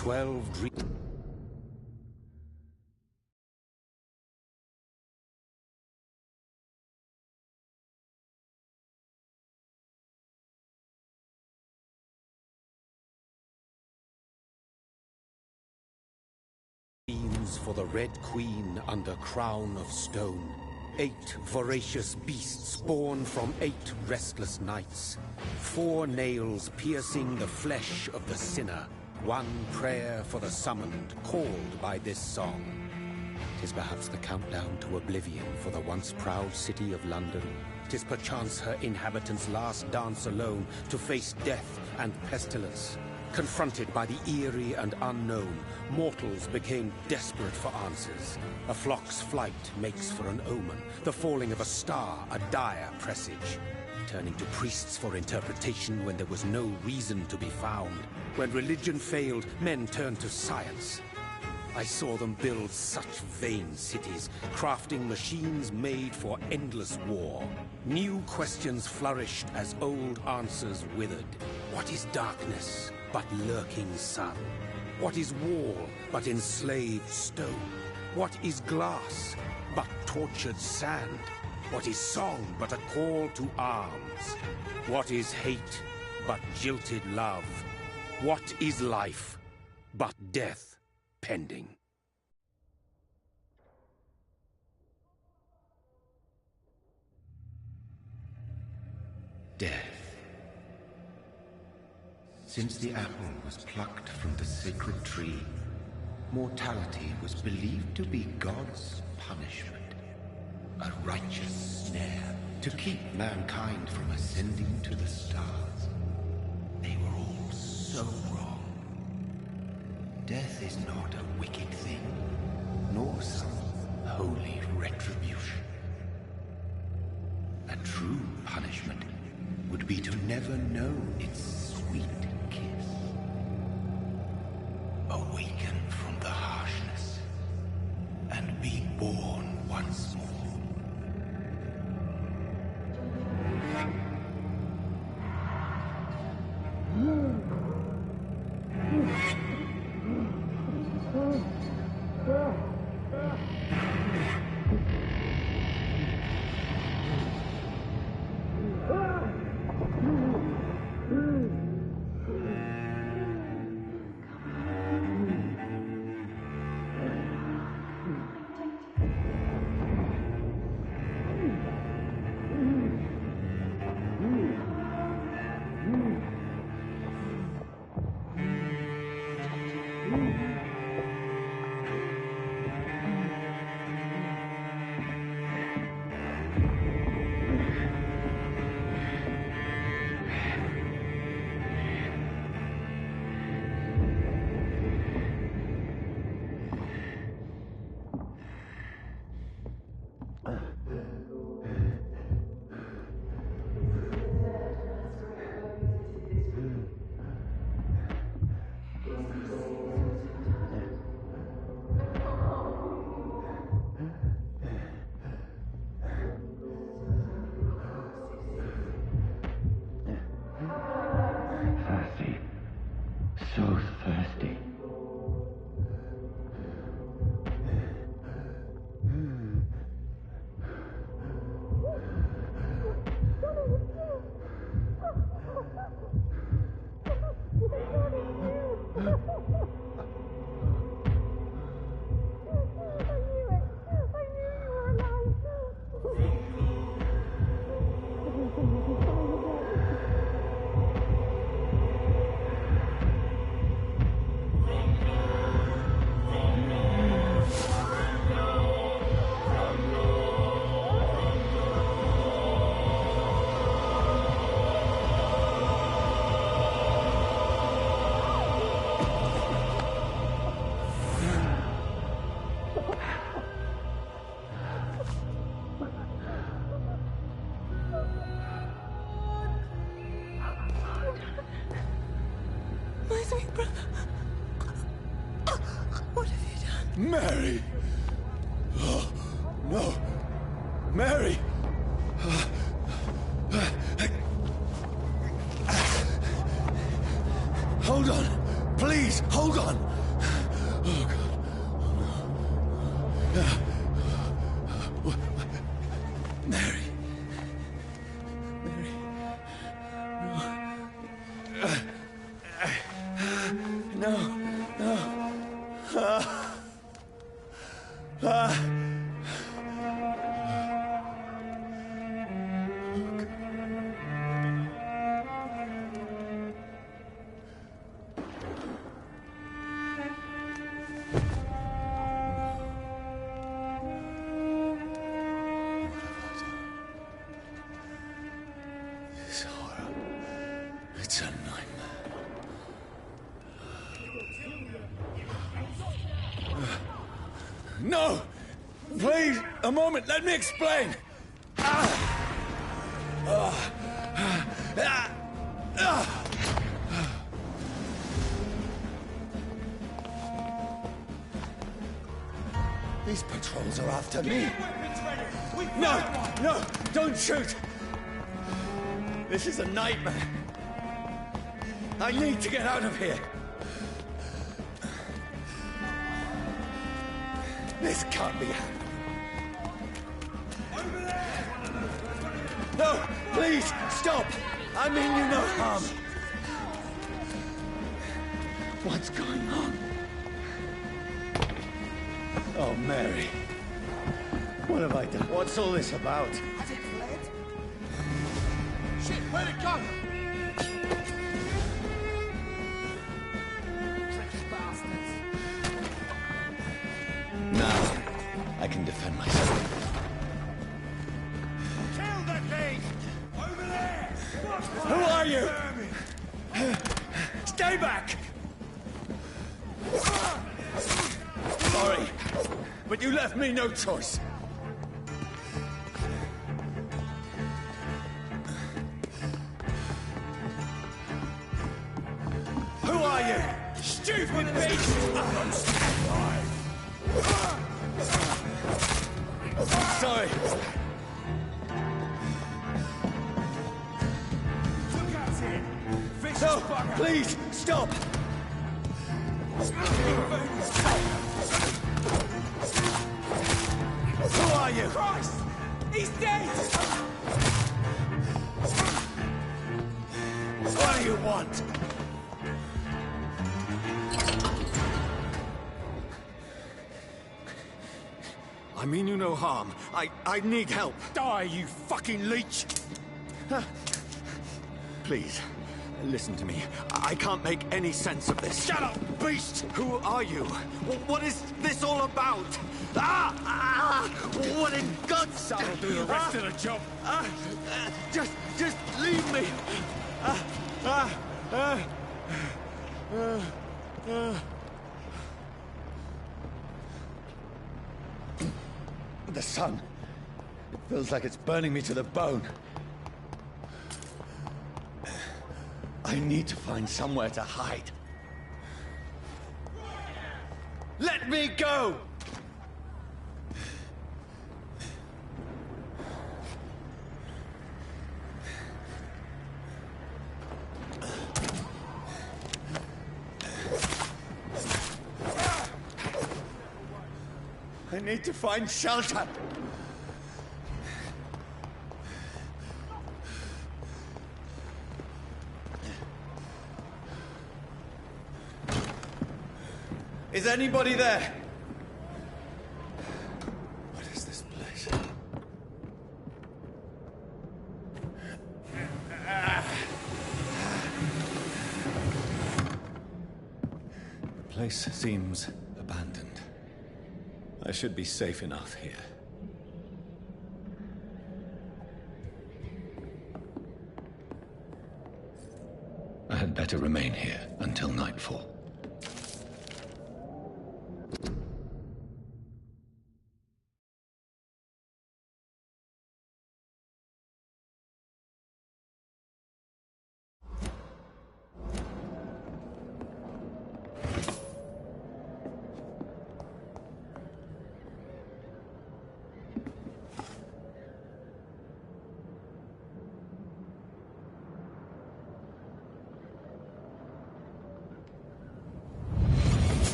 12 dreams for the Red Queen under crown of stone. 8 voracious beasts born from 8 restless nights. 4 nails piercing the flesh of the sinner. 1 prayer for the summoned, called by this song. 'Tis perhaps the countdown to oblivion for the once proud city of London. 'Tis perchance her inhabitants' last dance alone to face death and pestilence. Confronted by the eerie and unknown, mortals became desperate for answers. A flock's flight makes for an omen, the falling of a star a dire presage. Turning to priests for interpretation when there was no reason to be found. When religion failed, men turned to science. I saw them build such vain cities, crafting machines made for endless war. New questions flourished as old answers withered. What is darkness but lurking sun? What is wall but enslaved stone? What is glass but tortured sand? What is song but a call to arms? What is hate but jilted love? What is life but death pending? Death. Since the apple was plucked from the sacred tree, mortality was believed to be God's punishment. A righteous snare to keep mankind from ascending to the stars. They were all so wrong. Death is not a wicked thing, nor some holy retribution. A true punishment would be to never know its sweet kiss. Awaken from the harshness and be born once more. Mary! Oh, no! Mary! Hold on! Please, hold on! Oh, God. Mary. Mary. No. No. This horror. It's a nightmare. No! Please, a moment, let me explain! These patrols are after me. No! No! Don't shoot! This is a nightmare. I need to get out of here. This can't be happening. No, please, stop! I mean you no harm. What's going on? Oh, Mary. What have I done? What's all this about? Has it fled? Shit, where'd it go? Tricky bastards. Now, I can defend myself. Kill the thing! Over there! Who are you? Stay back! Sorry, but you left me no choice. Who are you? Stupid bitch! Sorry. Look at it! Vicious No, bugger! please, stop! Who are you? Christ! He's dead! What do you want? I mean you no harm. I need help. Die, you fucking leech! Please, listen to me. I can't make any sense of this. Shut up, beast! Who are you? What is this all about? What in God's That'll do the rest of the job. Just leave me. The sun. It feels like it's burning me to the bone. I need to find somewhere to hide. Let me go! I need to find shelter. Is anybody there? What is this place? The place seems abandoned. I should be safe enough here. I had better remain here until nightfall.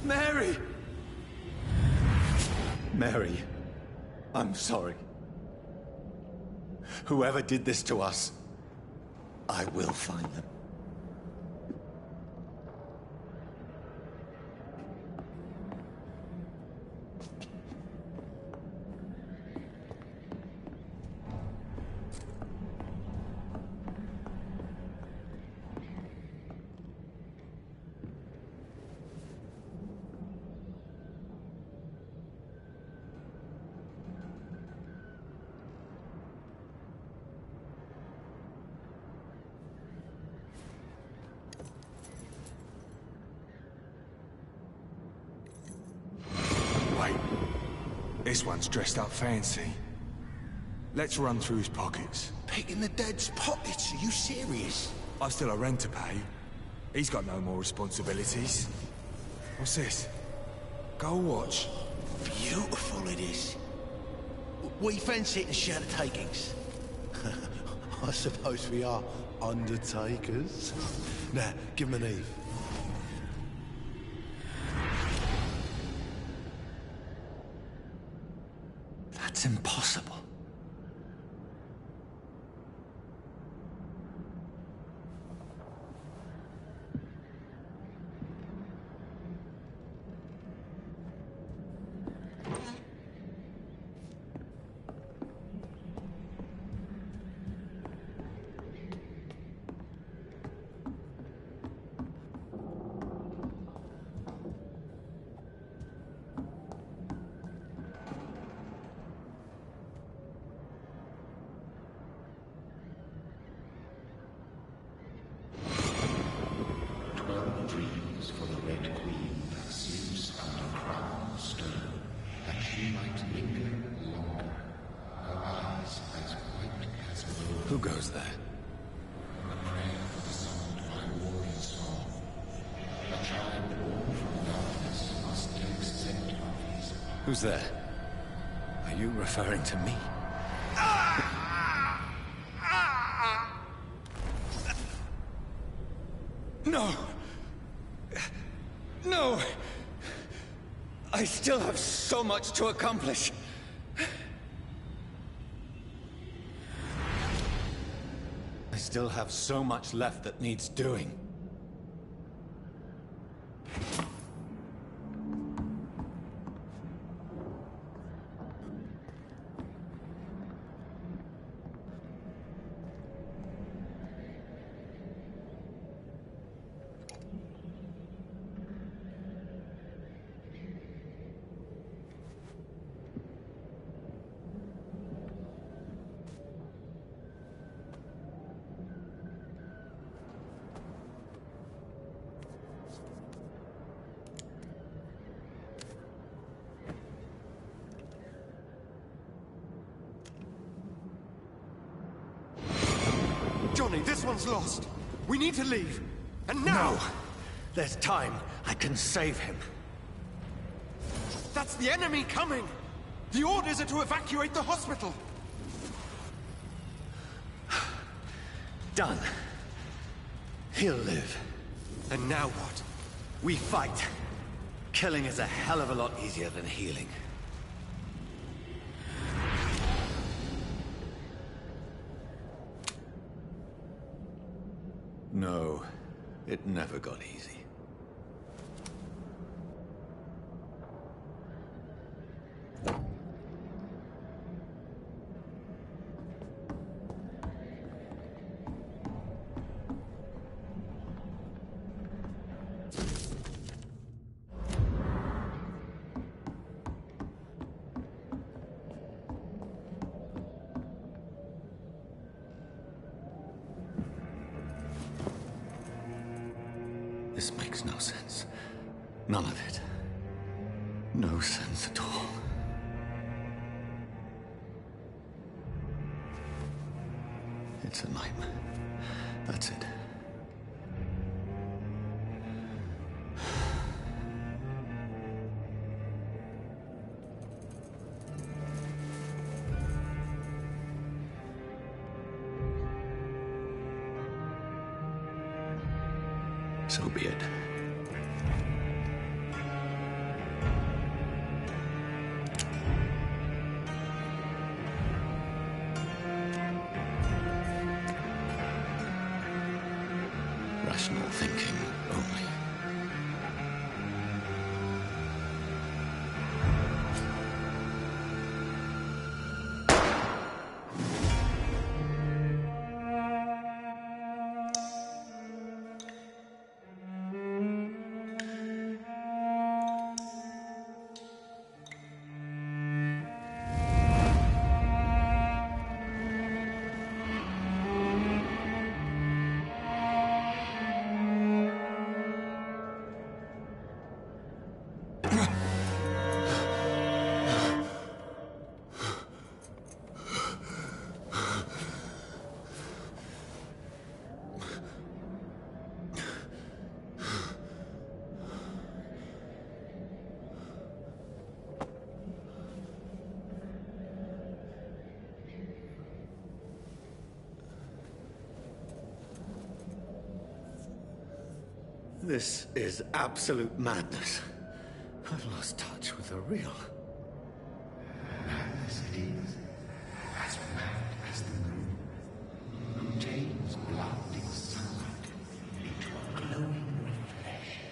Mary! Mary, I'm sorry. Whoever did this to us, I will find them. This one's dressed up fancy. Let's run through his pockets. Picking the dead's pockets? Are you serious? I've still a rent to pay. He's got no more responsibilities. What's this? Gold watch. Beautiful it is. We fancy it and share the takings. I suppose we are undertakers. Now, give him an Eve. That's impossible. Dreams for the Red Queen that sleeps under crown of stone, that she might linger longer, her eyes as white as gold. Who goes there? A prayer for the sound of my warrior song. A child born from darkness must accept of his power. Who's there? Are you referring to me? No! No! I still have so much to accomplish. I still have so much left that needs doing. Johnny, this one's lost. We need to leave. And now! No! There's time. I can save him. That's the enemy coming! The orders are to evacuate the hospital! Done. He'll live. And now what? We fight. Killing is a hell of a lot easier than healing. No, it never got easy. This makes no sense. None of it. No sense at all. It's a nightmare. That's it. So be it. thinking only. This is absolute madness. I've lost touch with the real. Madness it is, as mad as the moon, who takes blinding sunlight into a glowing reflection.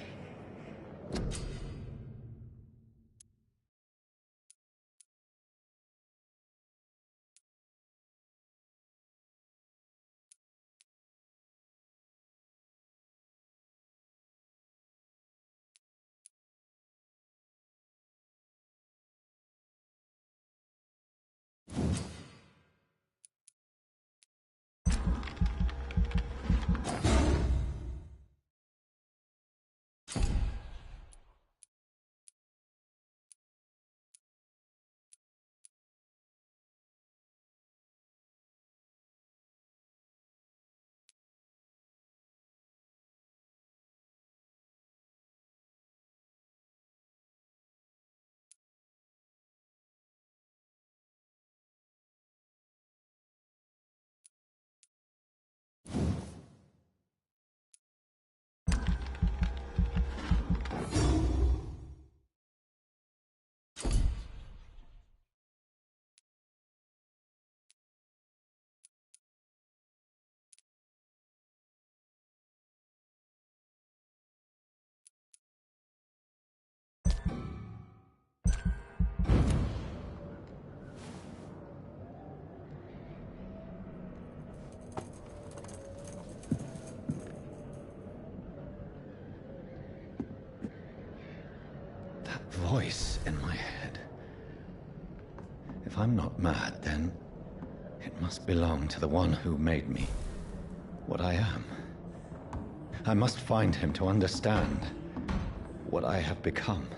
Voice in my head. If I'm not mad, then it must belong to the one who made me what I am. I must find him to understand what I have become.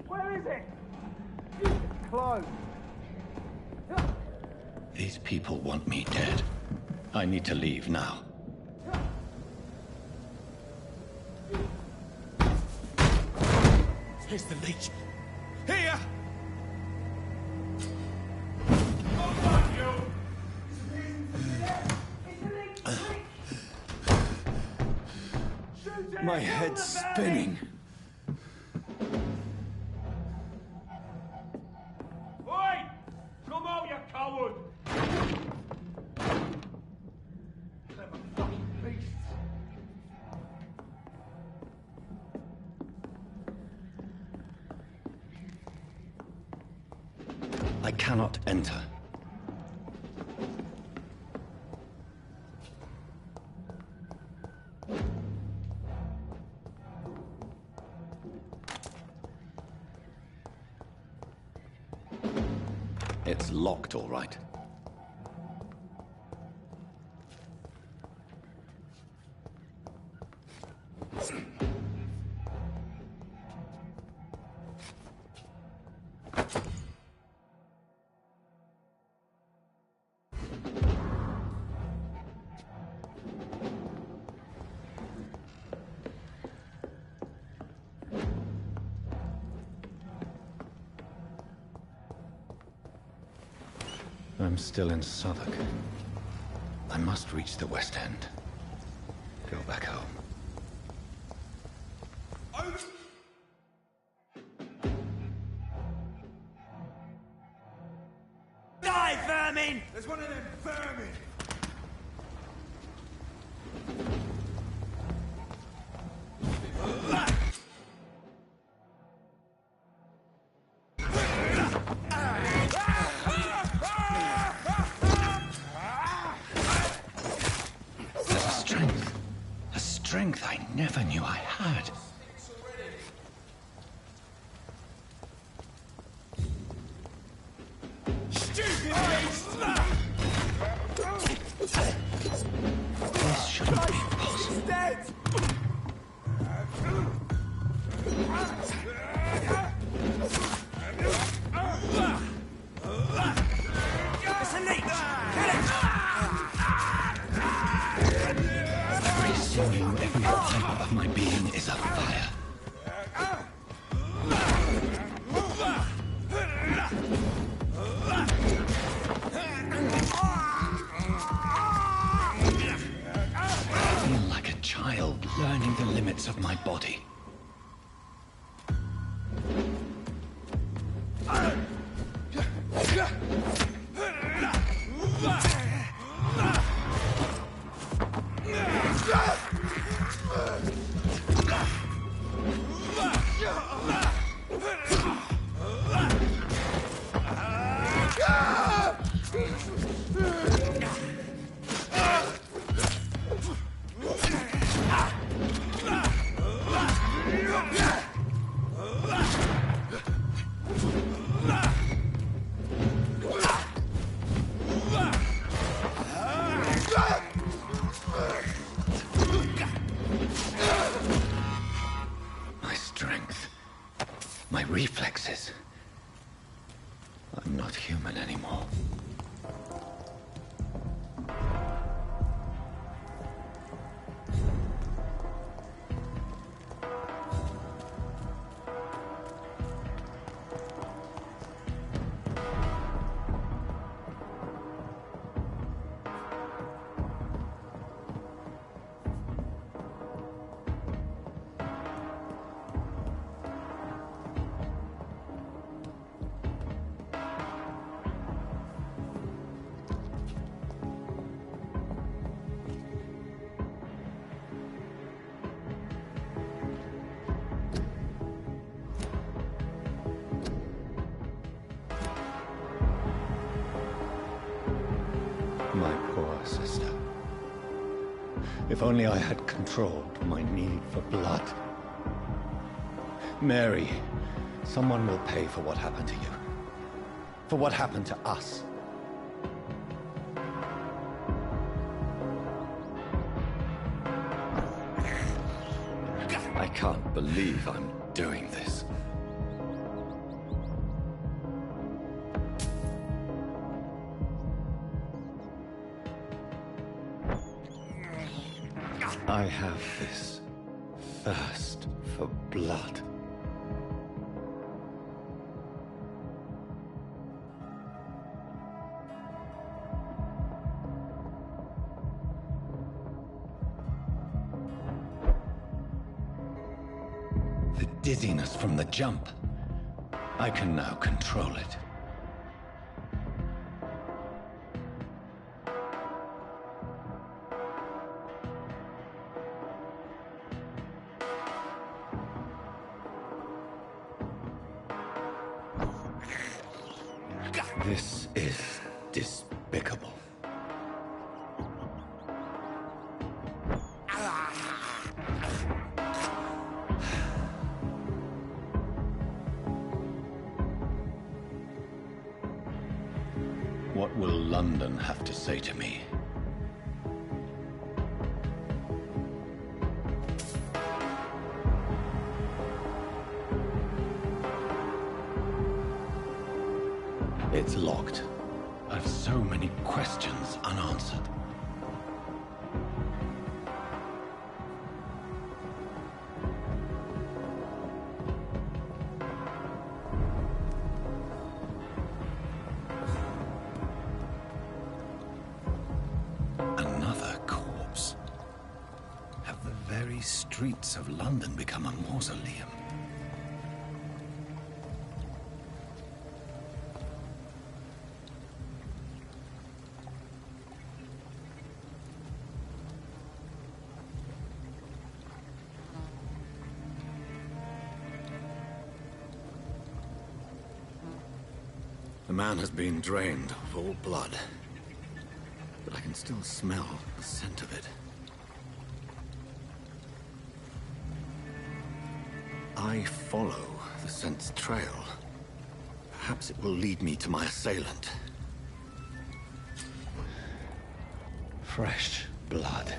Where is it? Close. These people want me dead. I need to leave now. Here's the leech. Here! My head's spinning. Oi! Come out, you coward! Clever fucking beasts. I cannot enter. It's locked, all right. I'm still in Southwark. I must reach the West End. Go back home. Die, vermin! There's one of them vermin! A strength I never knew I had. This shouldn't be possible. Every sinew, every fiber of my being is afire. I feel like a child learning the limits of my body. My strength, my reflexes. I'm not human anymore. My poor sister. If only I had controlled my need for blood. Mary, someone will pay for what happened to you. For what happened to us. I can't believe I'm doing this. I have this thirst for blood. The dizziness from the jump. I can now control it. This is despicable. What will London have to say to me? It's locked. I've so many questions unanswered. Another corpse. Have the very streets of London become a mausoleum? man has been drained of all blood, but I can still smell the scent of it. I follow the scent's trail. Perhaps it will lead me to my assailant. Fresh blood.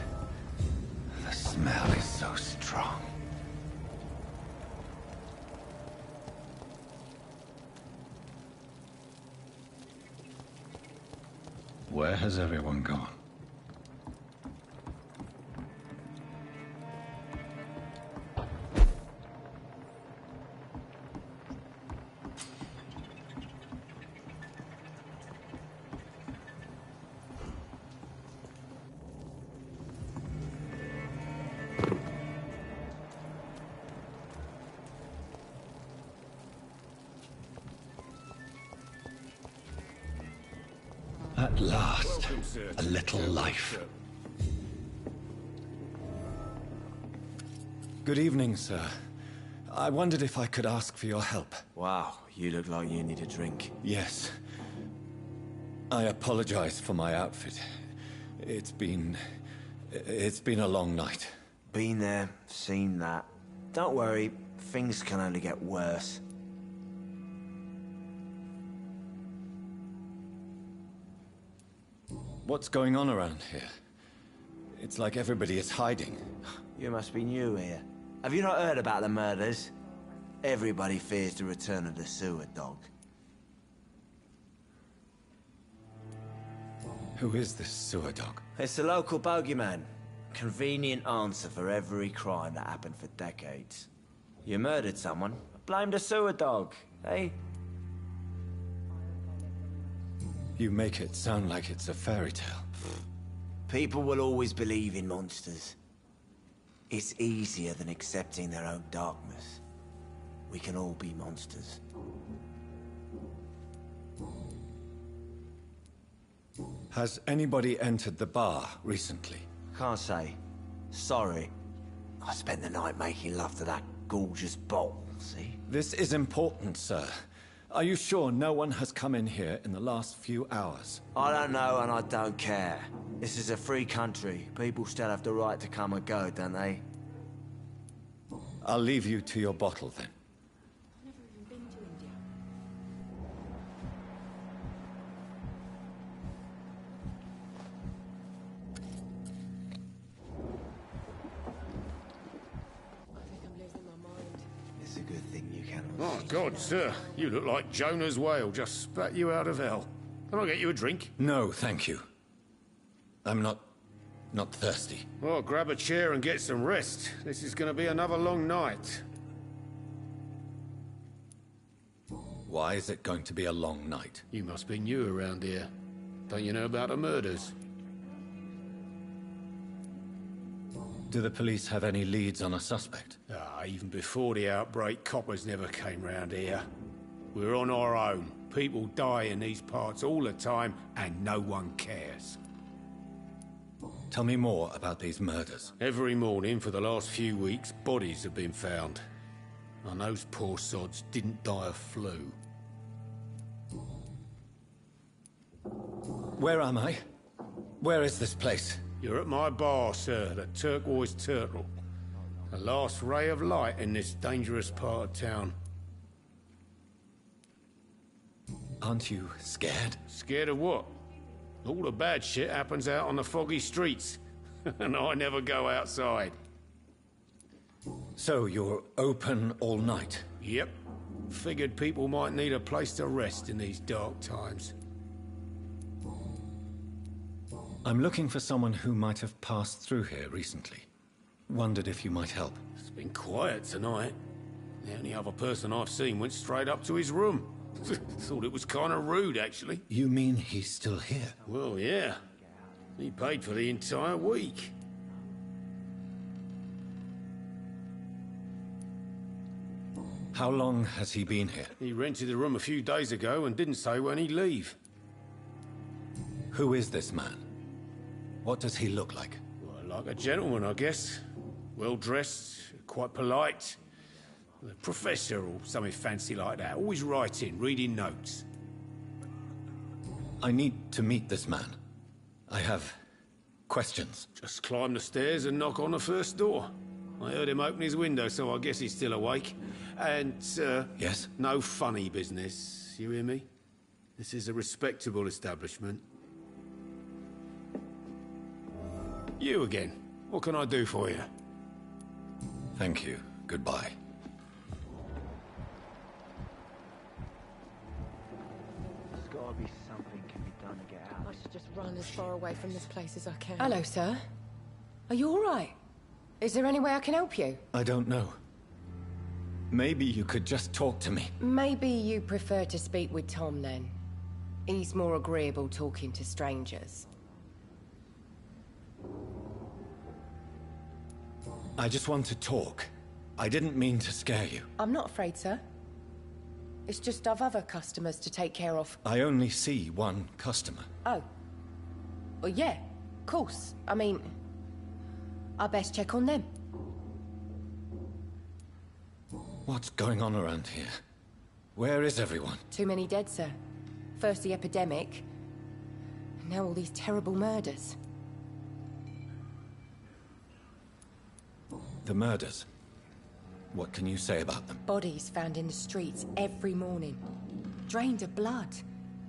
The smell is so strong. Where has everyone gone? At last, a little life. Good evening, sir. I wondered if I could ask for your help. Wow, you look like you need a drink. Yes. I apologize for my outfit. It's been a long night. Been there, seen that. Don't worry, things can only get worse. What's going on around here? It's like everybody is hiding. You must be new here. Have you not heard about the murders? Everybody fears the return of the sewer dog. Who is this sewer dog? It's the local bogeyman. Convenient answer for every crime that happened for decades. You murdered someone, blame the sewer dog, eh? You make it sound like it's a fairy tale. People will always believe in monsters. It's easier than accepting their own darkness. We can all be monsters. Has anybody entered the bar recently? Can't say. Sorry. I spent the night making love to that gorgeous bottle, see? This is important, sir. Are you sure no one has come in here in the last few hours? I don't know and I don't care. This is a free country. People still have the right to come and go, don't they? I'll leave you to your bottle then. I've never even been to India. I think I'm losing my mind. It's a good thing you cannot Oh, see. God, sir. You look like Jonah's whale just spat you out of hell. Can I get you a drink? No, thank you. I'm not thirsty. Well, grab a chair and get some rest. This is going to be another long night. Why is it going to be a long night? You must be new around here. Don't you know about the murders? Do the police have any leads on a suspect? Even before the outbreak, coppers never came round here. We're on our own. People die in these parts all the time, and no one cares. Tell me more about these murders. Every morning for the last few weeks, bodies have been found. And those poor sods didn't die of flu. Where am I? Where is this place? You're at my bar, sir, the Turquoise Turtle. The last ray of light in this dangerous part of town. Aren't you scared? Scared of what? All the bad shit happens out on the foggy streets. And I never go outside. So you're open all night? Yep. Figured people might need a place to rest in these dark times. I'm looking for someone who might have passed through here recently. Wondered if you might help. It's been quiet tonight. The only other person I've seen went straight up to his room. Thought it was kind of rude, actually. You mean he's still here? Well, yeah. He paid for the entire week. How long has he been here? He rented the room a few days ago and didn't say when he'd leave. Who is this man? What does he look like? Well, like a gentleman, I guess. Well-dressed, quite polite. A professor or something fancy like that. Always writing, reading notes. I need to meet this man. I have questions. Just climb the stairs and knock on the first door. I heard him open his window, so I guess he's still awake. And, Yes? no funny business, you hear me? This is a respectable establishment. You again. What can I do for you? Thank you. Goodbye. There's gotta be something can be done to get out. I should just run as far away from this place as I can. Hello, sir. Are you all right? Is there any way I can help you? I don't know. Maybe you could just talk to me. Maybe you prefer to speak with Tom, then. He's more agreeable talking to strangers. I just want to talk. I didn't mean to scare you. I'm not afraid, sir. It's just I've other customers to take care of. I only see one customer. Oh. Well, yeah, of course. I mean, I best check on them. What's going on around here? Where is everyone? Too many dead, sir. First the epidemic, and now all these terrible murders. The murders. What can you say about them? Bodies found in the streets every morning. Drained of blood.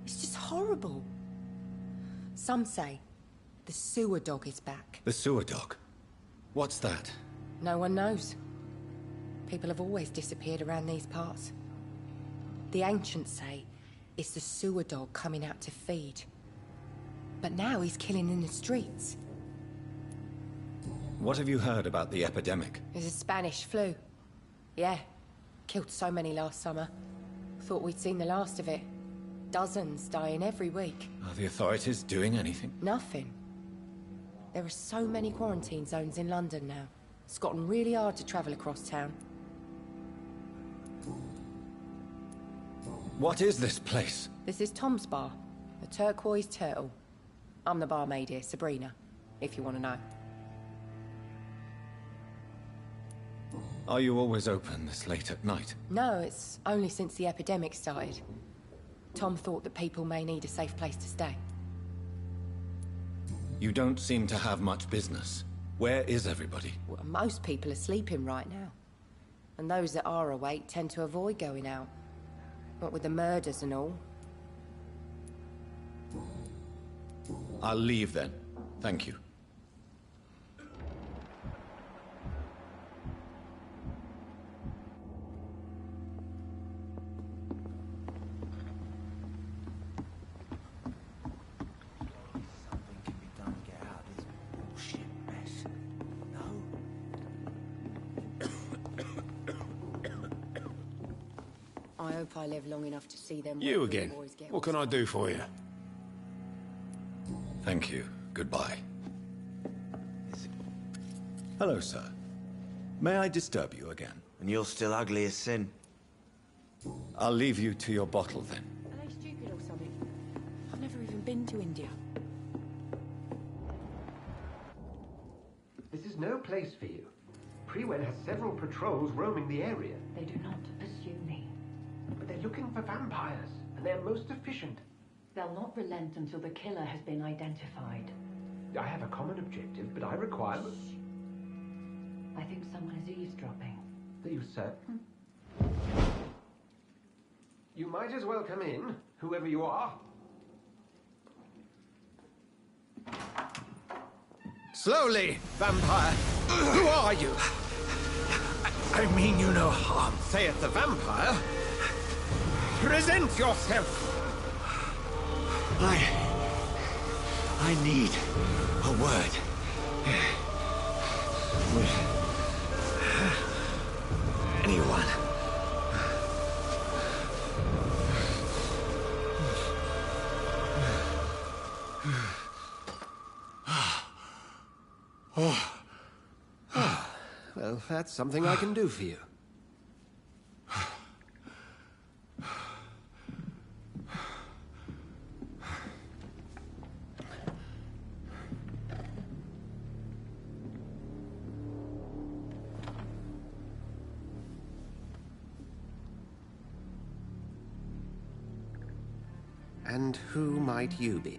It's just horrible. Some say the sewer dog is back. The sewer dog? What's that? No one knows. People have always disappeared around these parts. The ancients say it's the sewer dog coming out to feed. But now he's killing in the streets. What have you heard about the epidemic? There's a Spanish flu. Yeah. Killed so many last summer. Thought we'd seen the last of it. Dozens dying every week. Are the authorities doing anything? Nothing. There are so many quarantine zones in London now. It's gotten really hard to travel across town. What is this place? This is Tom's bar. The Turquoise Turtle. I'm the barmaid here, Sabrina, if you want to know. Are you always open this late at night? No, it's only since the epidemic started. Tom thought that people may need a safe place to stay. You don't seem to have much business. Where is everybody? Well, most people are sleeping right now. And those that are awake tend to avoid going out. What with the murders and all. I'll leave then. Thank you. Something can be done to get out of this bullshit mess. No? I hope I live long enough to see them. You again. What can I do for you? Thank you. Goodbye. Hello, sir. May I disturb you again? And you're still ugly as sin. I'll leave you to your bottle then. Are they stupid or something? I've never even been to India. This is no place for you. Prewen has several patrols roaming the area. They do not pursue me. But they're looking for vampires, and they're most efficient. They'll not relent until the killer has been identified. I have a common objective, but I require... I think someone is eavesdropping. Are you certain? You might as well come in, whoever you are. Slowly, vampire! Who are you? I mean you no harm. Saith the vampire. Present yourself! I need a word. With anyone. Well, that's something I can do for you. And who might you be?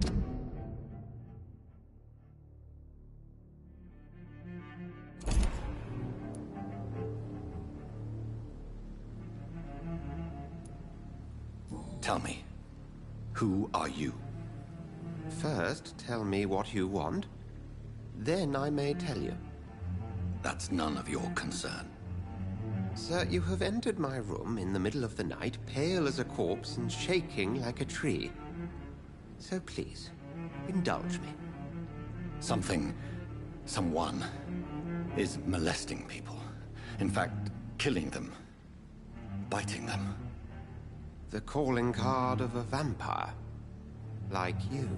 Tell me, who are you? First, tell me what you want. Then I may tell you. That's none of your concern. Sir, you have entered my room in the middle of the night, pale as a corpse and shaking like a tree. So please, indulge me. Someone is molesting people. In fact, killing them. Biting them. The calling card of a vampire. Like you.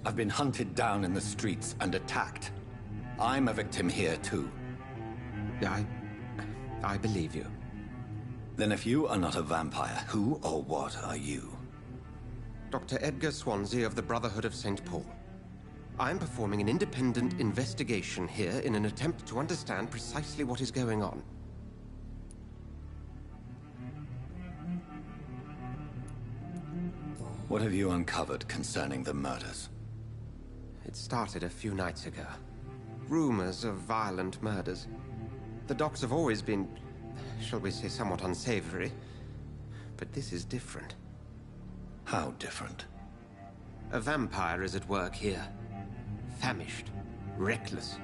I've been hunted down in the streets and attacked. I'm a victim here, too. I believe you. Then if you are not a vampire, who or what are you? Dr. Edgar Swansea of the Brotherhood of St. Paul. I'm performing an independent investigation here in an attempt to understand precisely what is going on. What have you uncovered concerning the murders? It started a few nights ago. Rumors of violent murders. The docs have always been, shall we say, somewhat unsavory. But this is different. How different? A vampire is at work here. Famished. Reckless.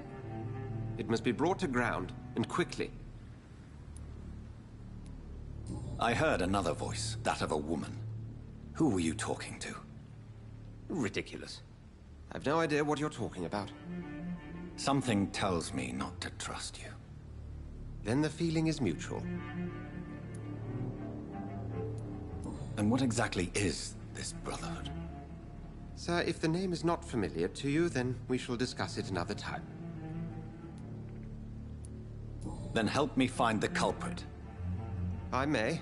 It must be brought to ground, and quickly. I heard another voice, that of a woman. Who were you talking to? Ridiculous. I've no idea what you're talking about. Something tells me not to trust you. Then the feeling is mutual. And what exactly is this Brotherhood? Sir, if the name is not familiar to you, then we shall discuss it another time. Then help me find the culprit. I may.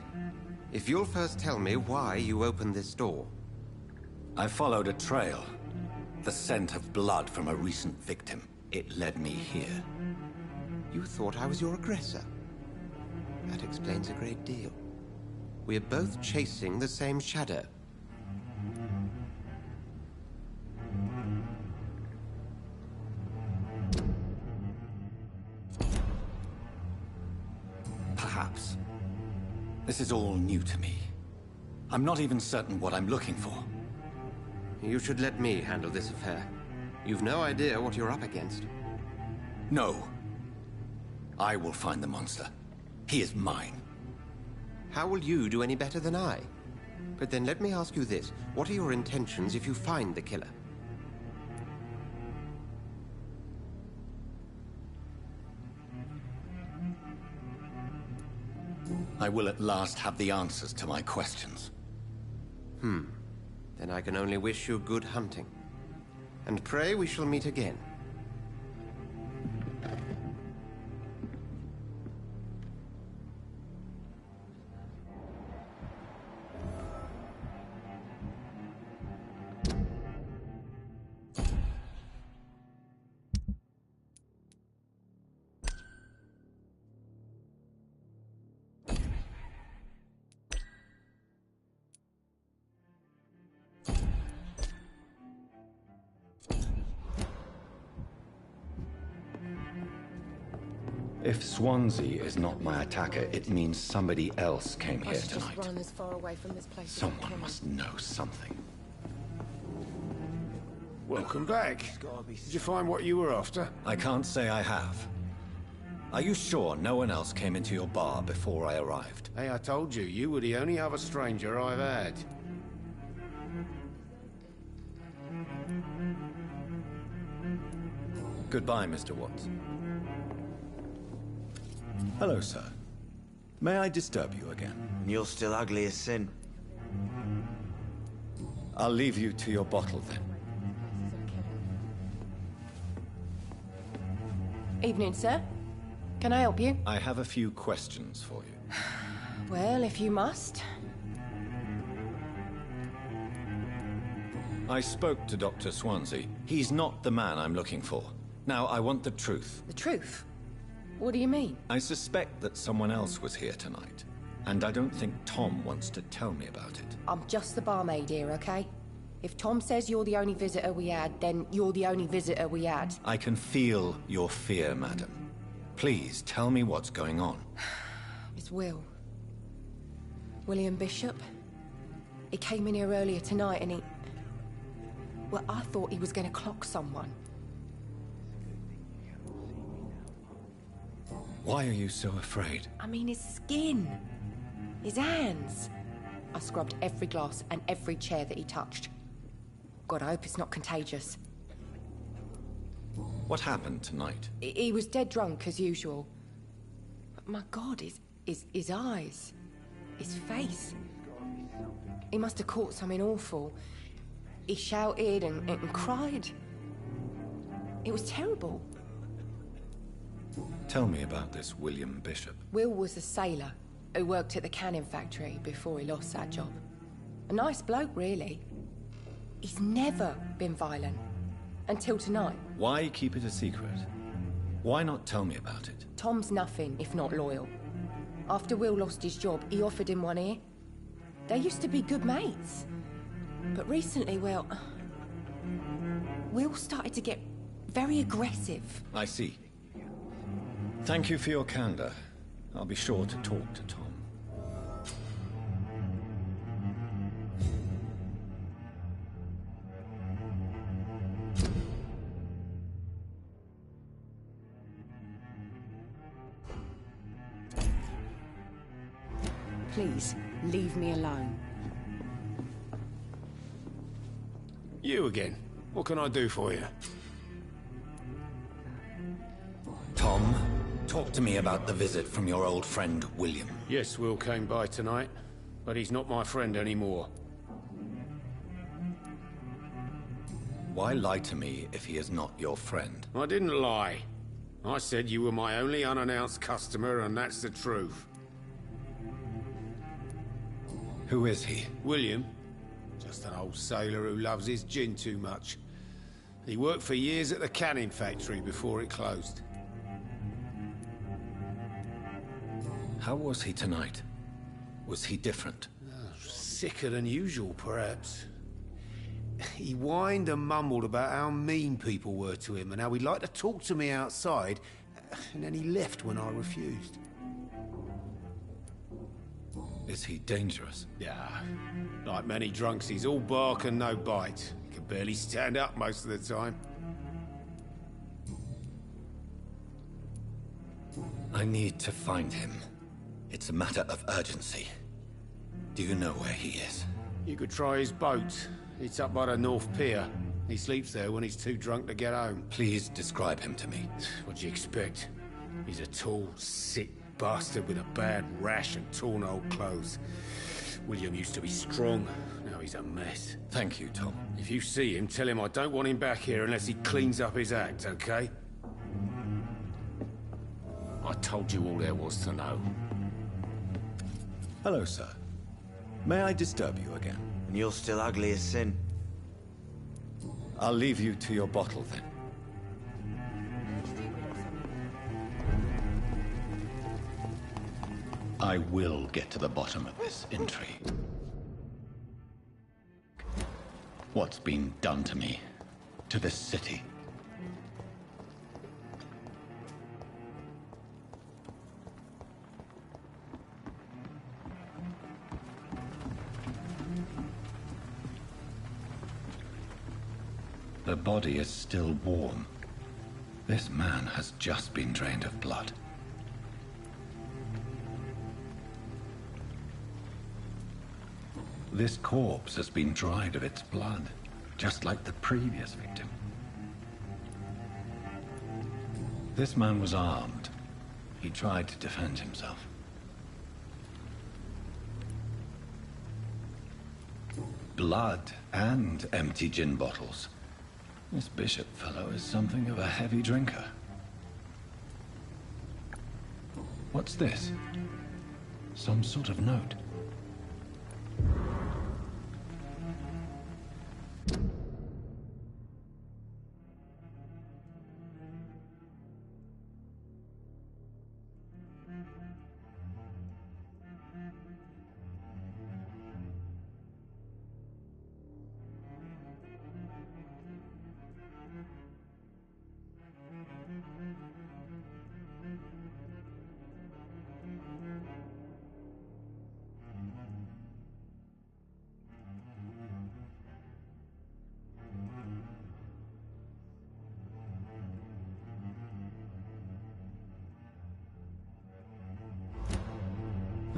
If you'll first tell me why you opened this door. I followed a trail. The scent of blood from a recent victim. It led me here. You thought I was your aggressor. That explains a great deal. We are both chasing the same shadow. Perhaps. This is all new to me. I'm not even certain what I'm looking for. You should let me handle this affair. You've no idea what you're up against. No. I will find the monster. He is mine. How will you do any better than I? But then let me ask you this. What are your intentions if you find the killer? I will at last have the answers to my questions. Then I can only wish you good hunting. And pray we shall meet again. If Swansea is not my attacker, it means somebody else came here tonight. Just run as far away from this place as I Someone can. must know something. Welcome back. Did you find what you were after? I can't say I have. Are you sure no one else came into your bar before I arrived? Hey, I told you, you were the only other stranger I've had. Goodbye, Mr. Watts. Hello, sir. May I disturb you again? You're still ugly as sin. I'll leave you to your bottle, then. Evening, sir. Can I help you? I have a few questions for you. Well, if you must. I spoke to Dr. Swansea. He's not the man I'm looking for. Now, I want the truth. The truth? What do you mean? I suspect that someone else was here tonight, and I don't think Tom wants to tell me about it. I'm just the barmaid here, okay? If Tom says you're the only visitor we had, then you're the only visitor we had. I can feel your fear, madam. Please, tell me what's going on. It's Will. William Bishop. He came in here earlier tonight and he... Well, I thought he was going to clock someone. Why are you so afraid? I mean, his skin. His hands. I scrubbed every glass and every chair that he touched. God, I hope it's not contagious. What happened tonight? He was dead drunk, as usual. But my God, his eyes. His face. He must have caught something awful. He shouted and cried. It was terrible. Tell me about this William Bishop. Will was a sailor who worked at the canning factory before he lost that job. A nice bloke, really. He's never been violent. Until tonight. Why keep it a secret? Why not tell me about it? Tom's nothing if not loyal. After Will lost his job, he offered him one ear. They used to be good mates. But recently, well... Will started to get very aggressive. I see. Thank you for your candor. I'll be sure to talk to Tom. Please, leave me alone. You again. What can I do for you? Tom, talk to me about the visit from your old friend, William. Yes, Will came by tonight, but he's not my friend anymore. Why lie to me if he is not your friend? I didn't lie. I said you were my only unannounced customer, and that's the truth. Who is he? William. Just an old sailor who loves his gin too much. He worked for years at the canning factory before it closed. How was he tonight? Was he different? Sicker than usual, perhaps. He whined and mumbled about how mean people were to him and how he'd like to talk to me outside, and then he left when I refused. Is he dangerous? Yeah. Like many drunks, he's all bark and no bite. He can barely stand up most of the time. I need to find him. It's a matter of urgency. Do you know where he is? You could try his boat. It's up by the North Pier. He sleeps there when he's too drunk to get home. Please describe him to me. What do you expect? He's a tall, sick bastard with a bad rash and torn old clothes. William used to be strong. Now he's a mess. Thank you, Tom. If you see him, tell him I don't want him back here unless he cleans up his act, okay? I told you all there was to know. Hello, sir. May I disturb you again? And you're still ugly as sin. I'll leave you to your bottle, then. I will get to the bottom of this intrigue. What's been done to me? To this city? The body is still warm. This man has just been drained of blood. This corpse has been dried of its blood, just like the previous victim. This man was armed. He tried to defend himself. Blood and empty gin bottles. This Bishop fellow is something of a heavy drinker. What's this? Some sort of note.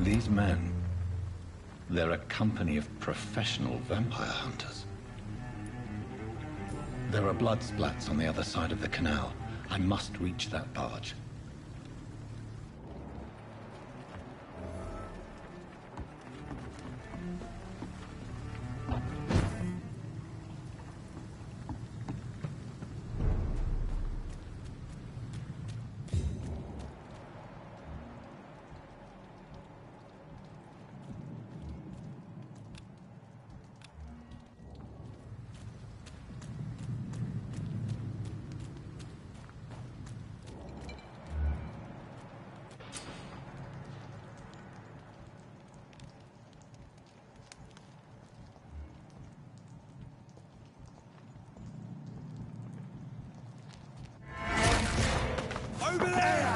These men, they're a company of professional vampire hunters. There are blood splats on the other side of the canal. I must reach that barge. Over there!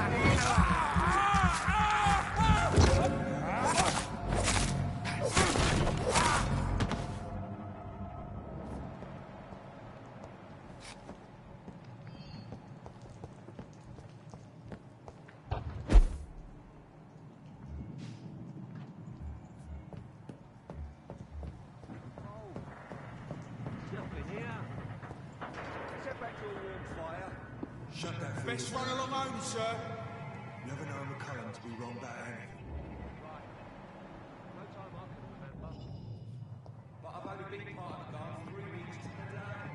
Shut that face. Best run along home, sir. Never know McCullum to be wrong about anything. But I've only been part of the guard 3 weeks today.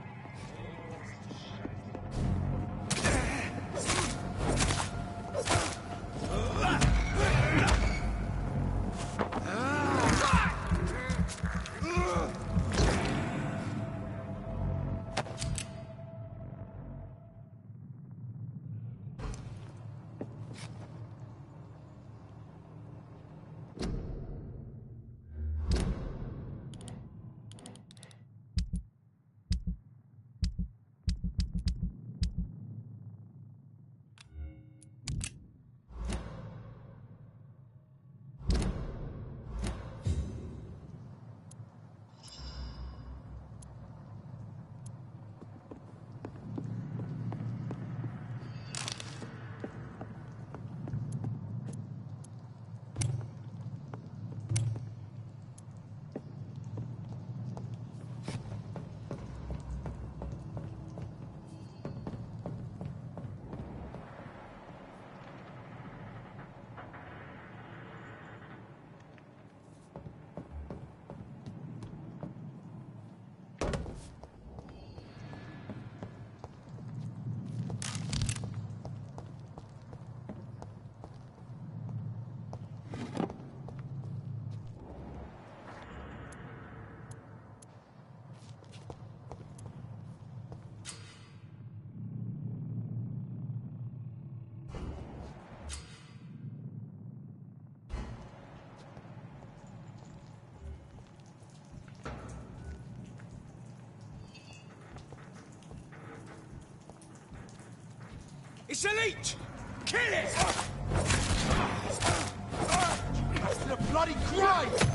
It's a leech! Kill it! It's the bloody grave!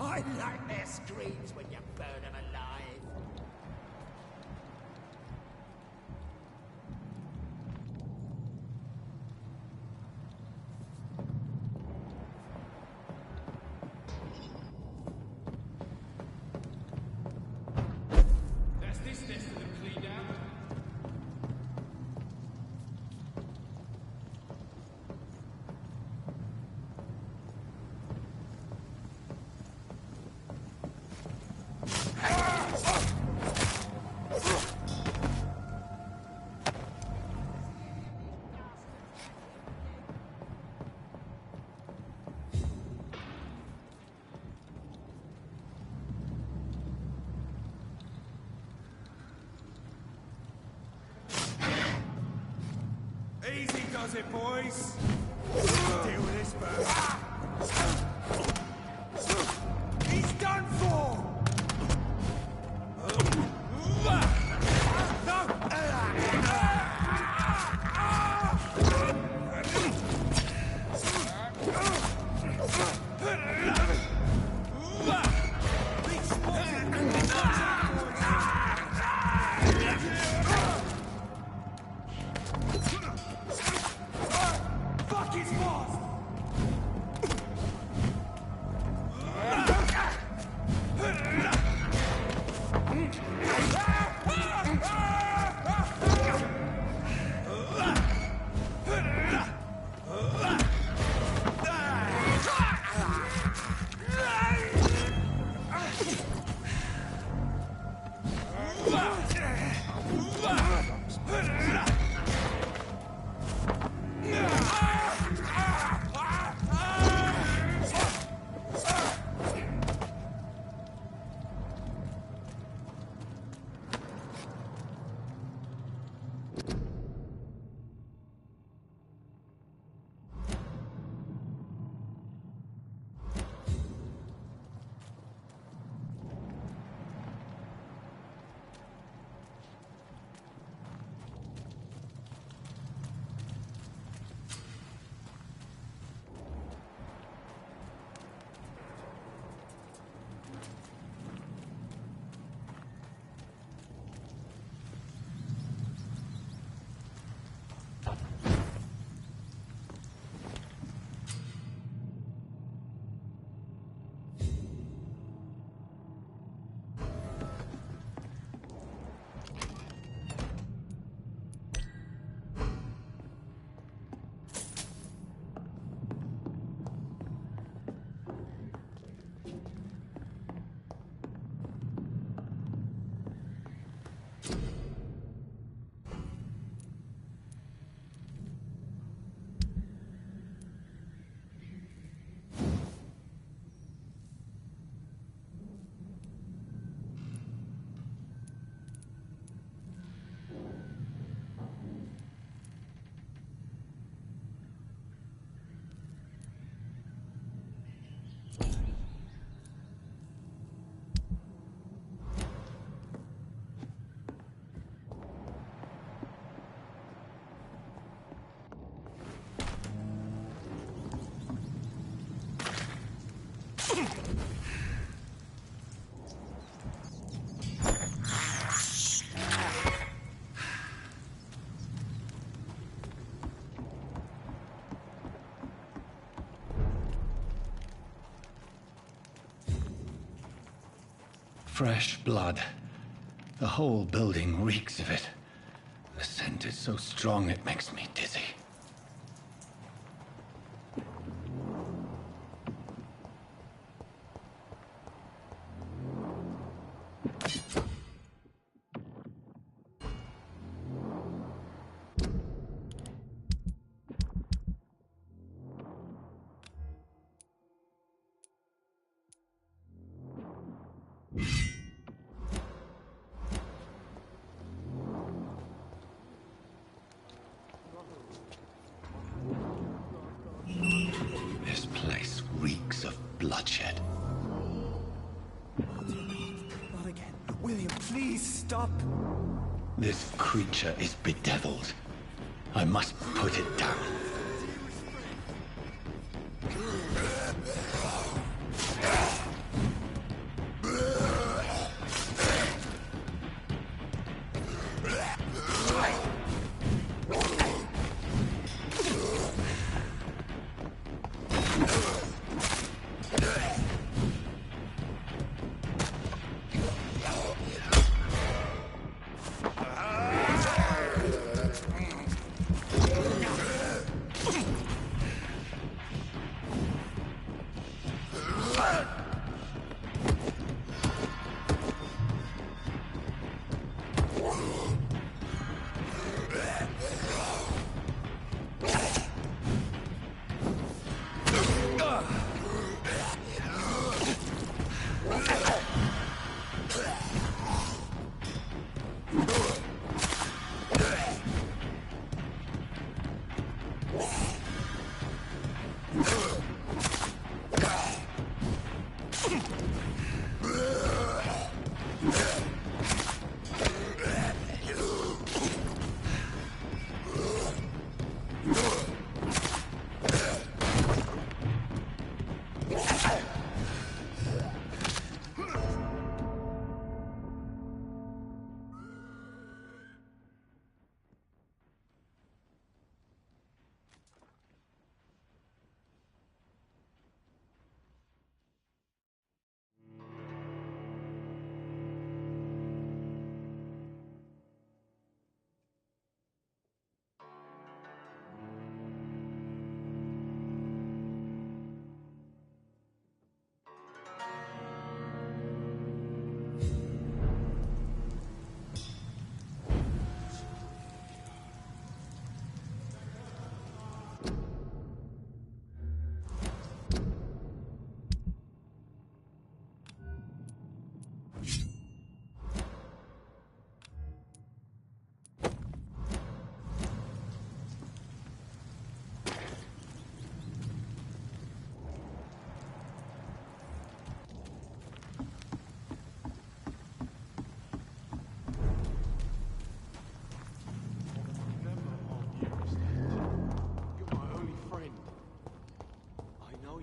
I like their screams when you burn them alive. That's this nest of them cleaned out. Ah! does it, boys. Deal with this first. He's done for! Fuck his boss! Fresh blood. The whole building reeks of it. The scent is so strong it makes me dizzy. This place reeks of bloodshed. Not again. William, please stop. This creature is bedeviled. I must put it down.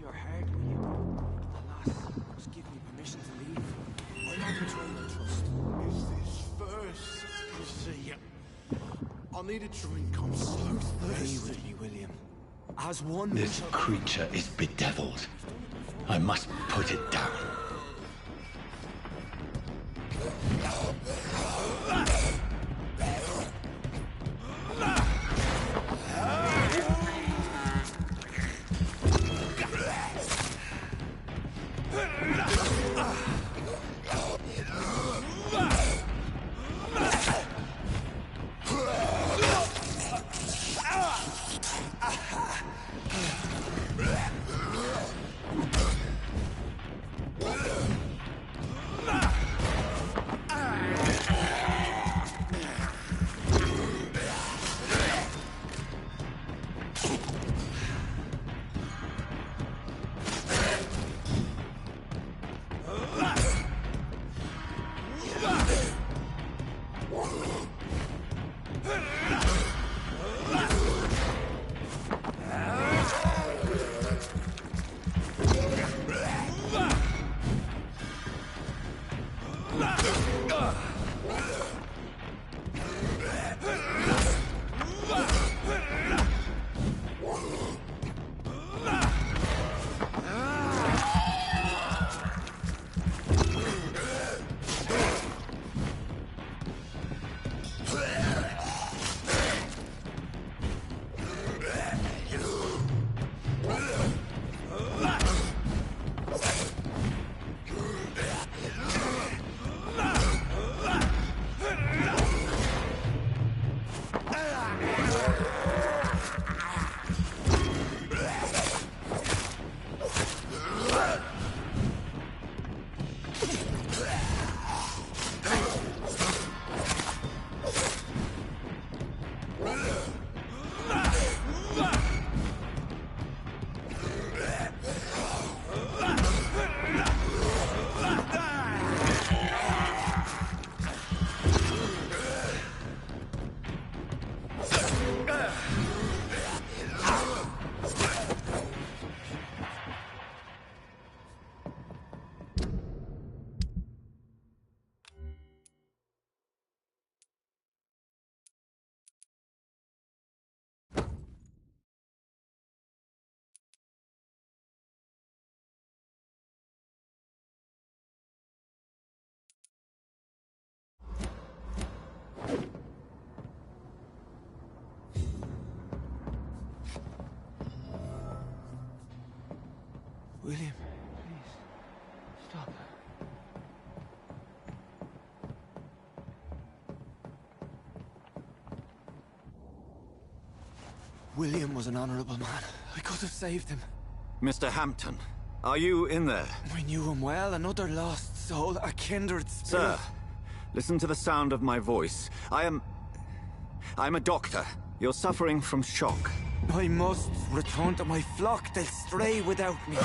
your heart, will you? Alas, just give me permission to leave. I'll not betray your trust. Is this first? You see, I need a drink. I'm so thirsty. Be with me, William. As one... This creature is bedeviled. I must put it down. William, please, stop. William was an honorable man. I could have saved him. Mr. Hampton, are you in there? I knew him well, another lost soul, a kindred spirit. Sir, listen to the sound of my voice. I'm a doctor. You're suffering from shock. I must return to my flock. They'll stray without me.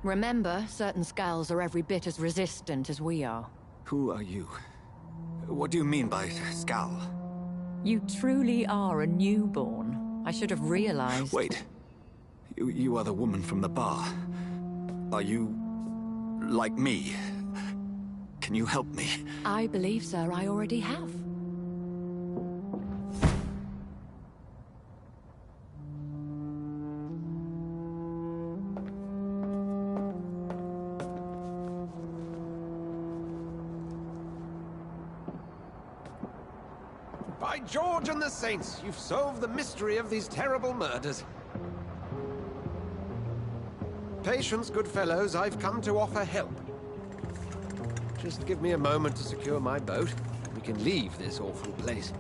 Remember, certain skulls are every bit as resistant as we are. Who are you? What do you mean by Skal? You truly are a newborn. I should have realized. Wait. You are the woman from the bar. Are you... like me? Can you help me? I believe, sir, I already have. By George and the Saints, you've solved the mystery of these terrible murders. Patience, good fellows, I've come to offer help. Just give me a moment to secure my boat. We can leave this awful place.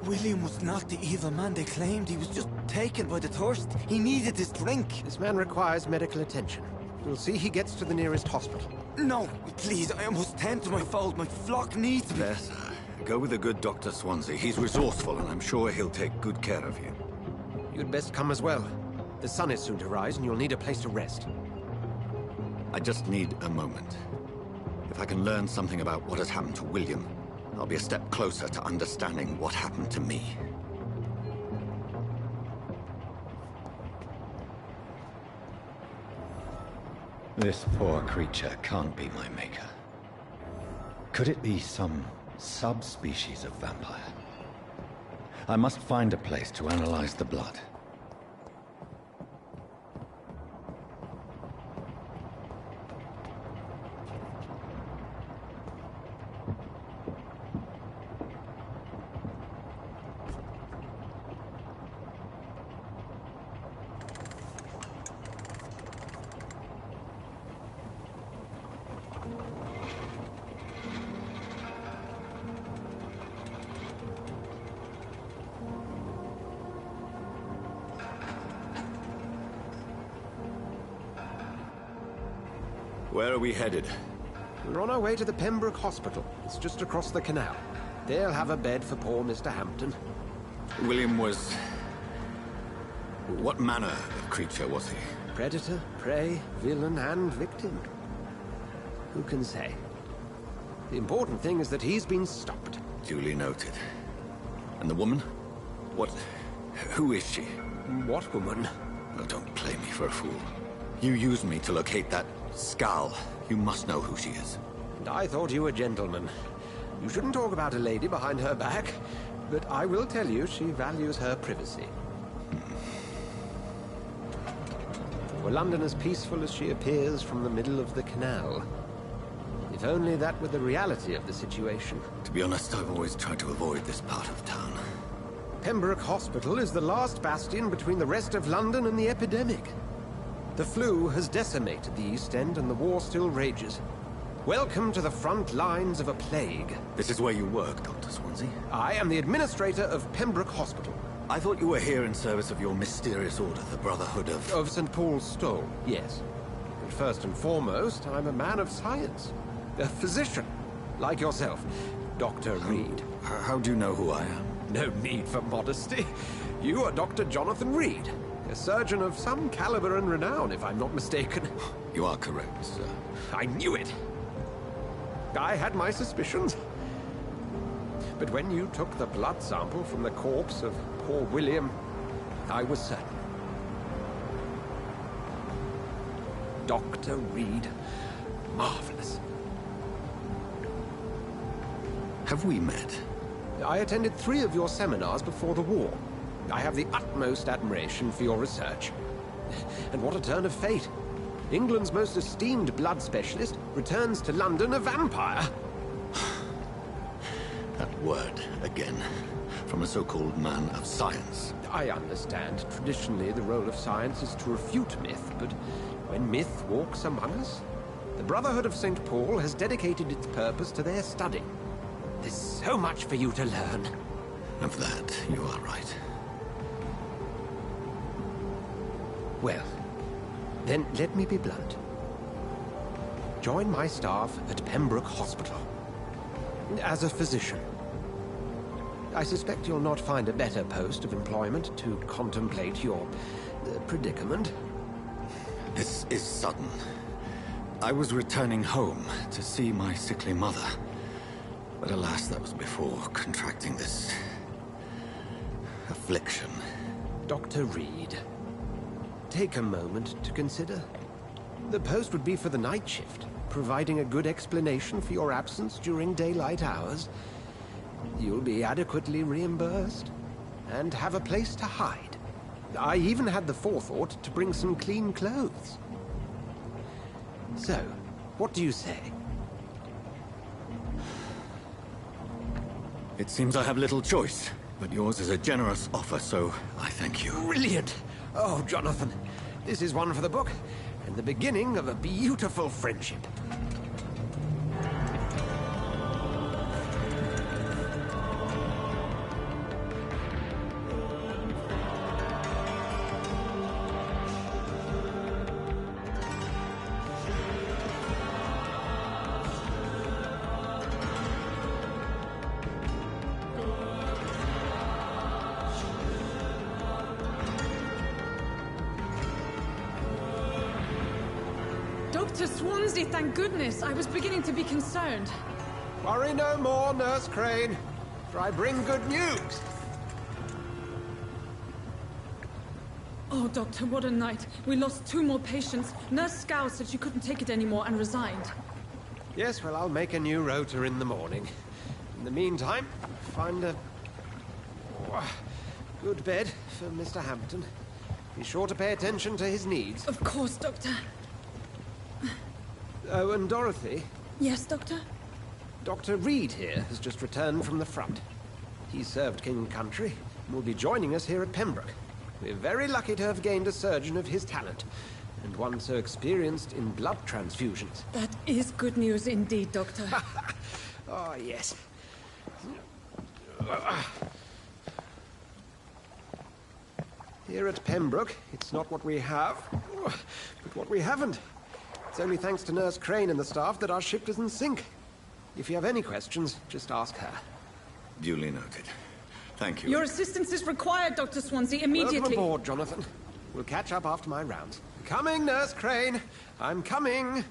William was not the evil man they claimed. He was just taken by the thirst. He needed this drink. This man requires medical attention. We'll see he gets to the nearest hospital. No, please, I must tend to my fold. My flock needs me. There, sir. Go with the good Dr. Swansea. He's resourceful, and I'm sure he'll take good care of you. You'd best come as well. The sun is soon to rise, and you'll need a place to rest. I just need a moment. If I can learn something about what has happened to William, I'll be a step closer to understanding what happened to me. This poor creature can't be my maker. Could it be some subspecies of vampire? I must find a place to analyze the blood. Where are we headed? We're on our way to the Pembroke Hospital. It's just across the canal. They'll have a bed for poor Mr. Hampton. William was... What manner of creature was he? Predator, prey, villain, and victim. Who can say? The important thing is that he's been stopped. Duly noted. And the woman? What... who is she? What woman? Oh, don't play me for a fool. You used me to locate that skull. You must know who she is. And I thought you a gentleman. You shouldn't talk about a lady behind her back, but I will tell you she values her privacy. Were London as peaceful as she appears from the middle of the canal? If only that were the reality of the situation. To be honest, I've always tried to avoid this part of town. Pembroke Hospital is the last bastion between the rest of London and the epidemic. The flu has decimated the East End and the war still rages. Welcome to the front lines of a plague. This is where you work, Dr. Swansea? I am the administrator of Pembroke Hospital. I thought you were here in service of your mysterious order, the Brotherhood of... Of St. Paul's Stole, yes. But first and foremost, I'm a man of science. A physician, like yourself, Dr. Reed. How do you know who I am? No need for modesty. You are Dr. Jonathan Reed. A surgeon of some caliber and renown, if I'm not mistaken. You are correct, sir. I knew it! I had my suspicions. But when you took the blood sample from the corpse of poor William, I was certain. Dr. Reed. Marvelous. Have we met? I attended 3 of your seminars before the war. I have the utmost admiration for your research. And what a turn of fate. England's most esteemed blood specialist returns to London a vampire. That word, again, from a so-called man of science. I understand. Traditionally, the role of science is to refute myth, but when myth walks among us, the Brotherhood of St. Paul has dedicated its purpose to their study. There's so much for you to learn. Of that, you are right. Well, then let me be blunt. Join my staff at Pembroke Hospital. As a physician. I suspect you'll not find a better post of employment to contemplate your predicament. This is sudden. I was returning home to see my sickly mother. But alas, that was before contracting this... affliction. Dr. Reed, take a moment to consider. The post would be for the night shift, providing a good explanation for your absence during daylight hours. You'll be adequately reimbursed, and have a place to hide. I even had the forethought to bring some clean clothes. So, what do you say? It seems I have little choice, but yours is a generous offer, so I thank you. Brilliant! Oh, Jonathan, this is one for the book, and the beginning of a beautiful friendship. Dr. Swansea, thank goodness. I was beginning to be concerned. Worry no more, Nurse Crane, for I bring good news. Oh, Doctor, what a night. We lost 2 more patients. Nurse Scow said she couldn't take it anymore and resigned. Yes, well, I'll make a new rota in the morning. In the meantime, find a good bed for Mr. Hampton. Be sure to pay attention to his needs. Of course, Doctor. Oh, and Dorothy? Yes, Doctor? Dr. Reed here has just returned from the front. He served King Country and will be joining us here at Pembroke. We're very lucky to have gained a surgeon of his talent, and one so experienced in blood transfusions. That is good news indeed, Doctor. Oh, yes. Here at Pembroke, it's not what we have, but what we haven't. It's only thanks to Nurse Crane and the staff that our ship doesn't sink. If you have any questions, just ask her. Duly noted. Thank you. Your assistance is required, Dr. Swansea, immediately. Welcome aboard, Jonathan. We'll catch up after my rounds. Coming, Nurse Crane. I'm coming.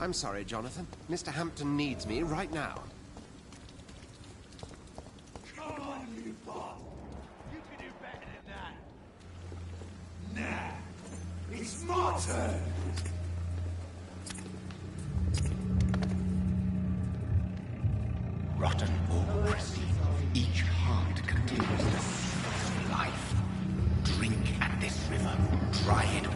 I'm sorry, Jonathan. Mr. Hampton needs me right now. Come on, you bot! You can do better than that! Nah! It's my turn! Rotten bureaucracy. Each heart contains the seed of life. Drink at this river. Dry it all.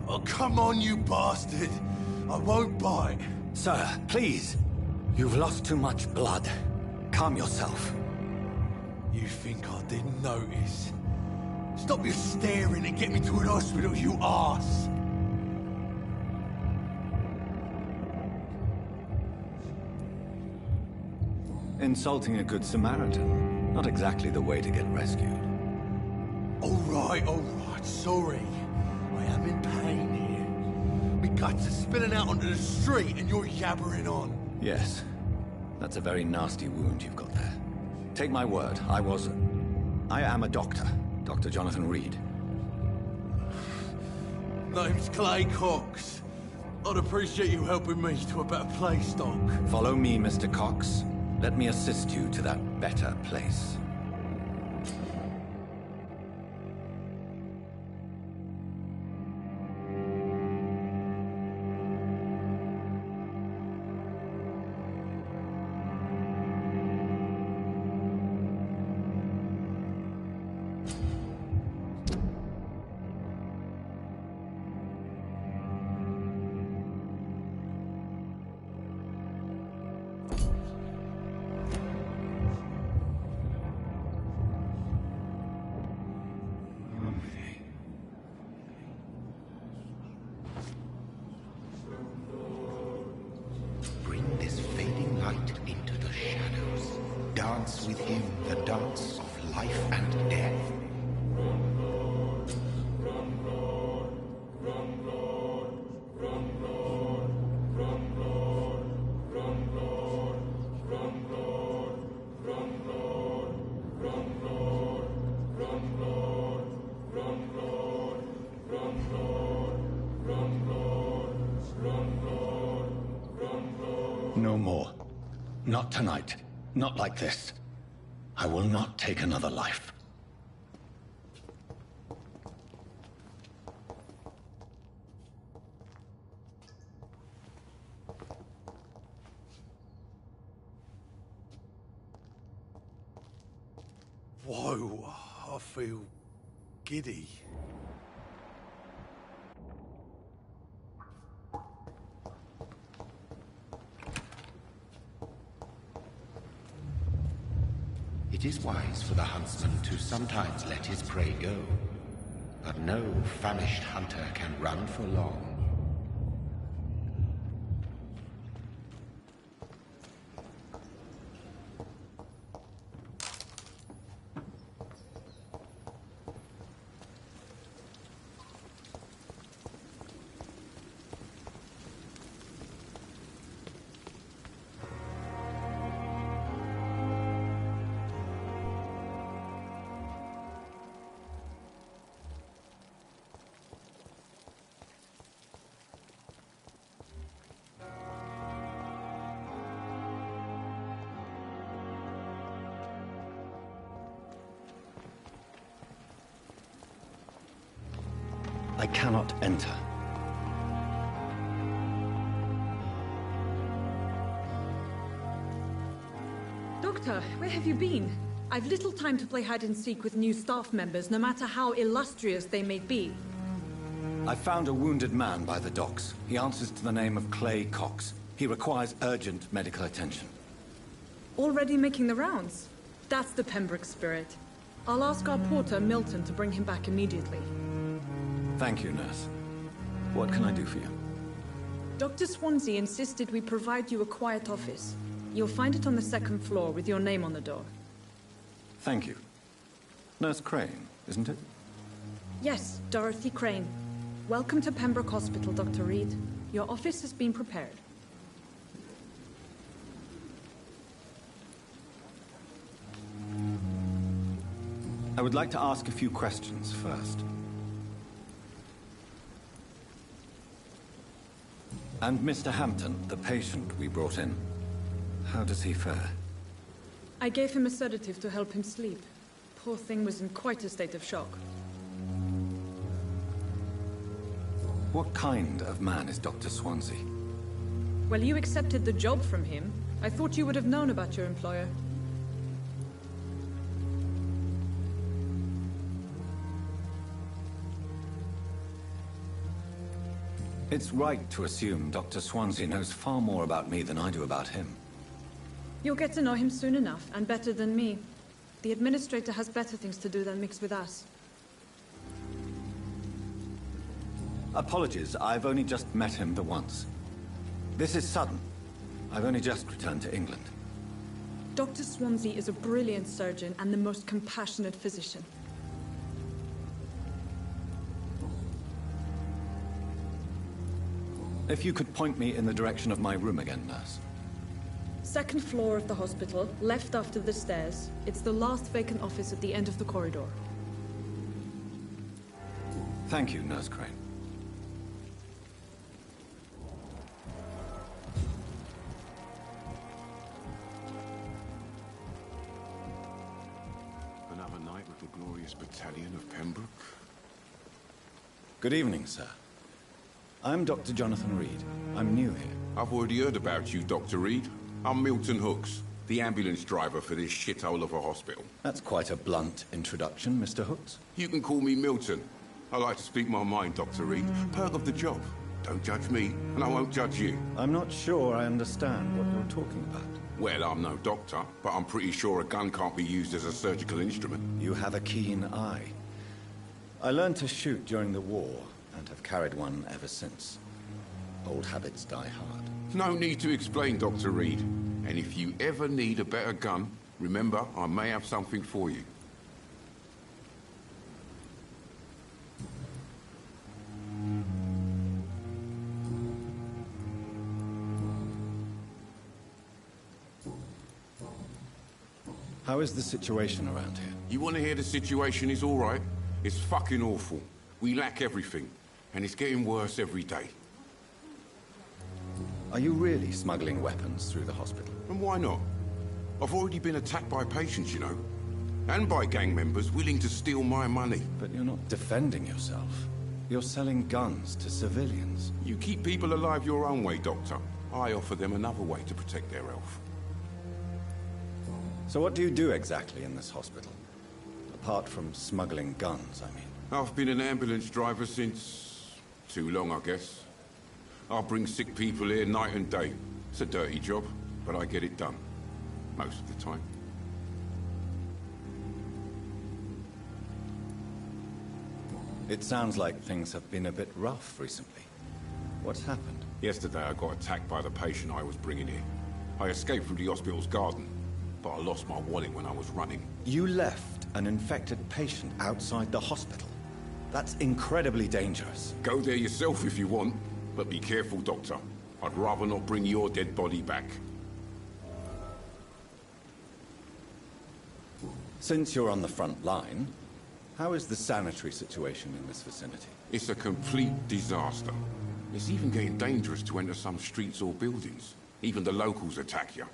Oh, come on, you bastard! I won't bite. Sir, please. You've lost too much blood. Calm yourself. You think I didn't notice? Stop your staring and get me to an hospital, you arse! Insulting a good Samaritan. Not exactly the way to get rescued. All right, sorry. I am in pain here. My guts are spilling out onto the street and you're yabbering on. Yes. That's a very nasty wound you've got there. Take my word, I am a doctor. Dr. Jonathan Reed. Name's Clay Cox. I'd appreciate you helping me to a better place, Doc. Follow me, Mr. Cox. Let me assist you to that better place. Dance with him the dance of life and death. No more. Not tonight. Not like this. I will not take another life. Whoa, I feel giddy. It is wise for the huntsman to sometimes let his prey go, but no famished hunter can run for long. I cannot enter. Doctor, where have you been? I've little time to play hide-and-seek with new staff members, no matter how illustrious they may be. I found a wounded man by the docks. He answers to the name of Clay Cox. He requires urgent medical attention. Already making the rounds? That's the Pembroke spirit. I'll ask our porter, Milton, to bring him back immediately. Thank you, nurse. What can I do for you? Dr. Swansea insisted we provide you a quiet office. You'll find it on the second floor with your name on the door. Thank you. Nurse Crane, isn't it? Yes, Dorothy Crane. Welcome to Pembroke Hospital, Dr. Reed. Your office has been prepared. I would like to ask a few questions first. And Mr. Hampton, the patient we brought in, how does he fare? I gave him a sedative to help him sleep. Poor thing was in quite a state of shock. What kind of man is Dr. Swansea? Well, you accepted the job from him. I thought you would have known about your employer. It's right to assume Dr. Swansea knows far more about me than I do about him. You'll get to know him soon enough, and better than me. The administrator has better things to do than mix with us. Apologies, I've only just met him the once. This is sudden. I've only just returned to England. Dr. Swansea is a brilliant surgeon and the most compassionate physician. If you could point me in the direction of my room again, nurse. Second floor of the hospital, left after the stairs. It's the last vacant office at the end of the corridor. Thank you, Nurse Crane. Another night with the glorious battalion of Pembroke. Good evening, sir. I'm Dr. Jonathan Reed. I'm new here. I've already heard about you, Dr. Reed. I'm Milton Hooks, the ambulance driver for this shithole of a hospital. That's quite a blunt introduction, Mr. Hooks. You can call me Milton. I like to speak my mind, Dr. Reed. Perk of the job. Don't judge me, and I won't judge you. I'm not sure I understand what you're talking about. Well, I'm no doctor, but I'm pretty sure a gun can't be used as a surgical instrument. You have a keen eye. I learned to shoot during the war, and have carried one ever since. Old habits die hard. No need to explain, Dr. Reed. And if you ever need a better gun, remember, I may have something for you. How is the situation around here? You want to hear the situation is all right? It's fucking awful. We lack everything, and it's getting worse every day. Are you really smuggling weapons through the hospital? And why not? I've already been attacked by patients, you know. And by gang members willing to steal my money. But you're not defending yourself. You're selling guns to civilians. You keep people alive your own way, Doctor. I offer them another way to protect their health. So what do you do exactly in this hospital? Apart from smuggling guns, I mean. I've been an ambulance driver since... too long, I guess. I bring sick people here night and day. It's a dirty job, but I get it done. Most of the time. It sounds like things have been a bit rough recently. What's happened? Yesterday I got attacked by the patient I was bringing here. I escaped from the hospital's garden, but I lost my wallet when I was running. You left an infected patient outside the hospital? That's incredibly dangerous. Go there yourself if you want, but be careful, Doctor. I'd rather not bring your dead body back. Since you're on the front line, how is the sanitary situation in this vicinity? It's a complete disaster. It's even getting dangerous to enter some streets or buildings. Even the locals attack you.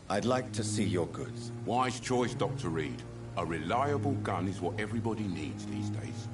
I'd like to see your goods. Wise choice, Dr. Reed. A reliable gun is what everybody needs these days.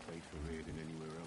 Trade for Reed and anywhere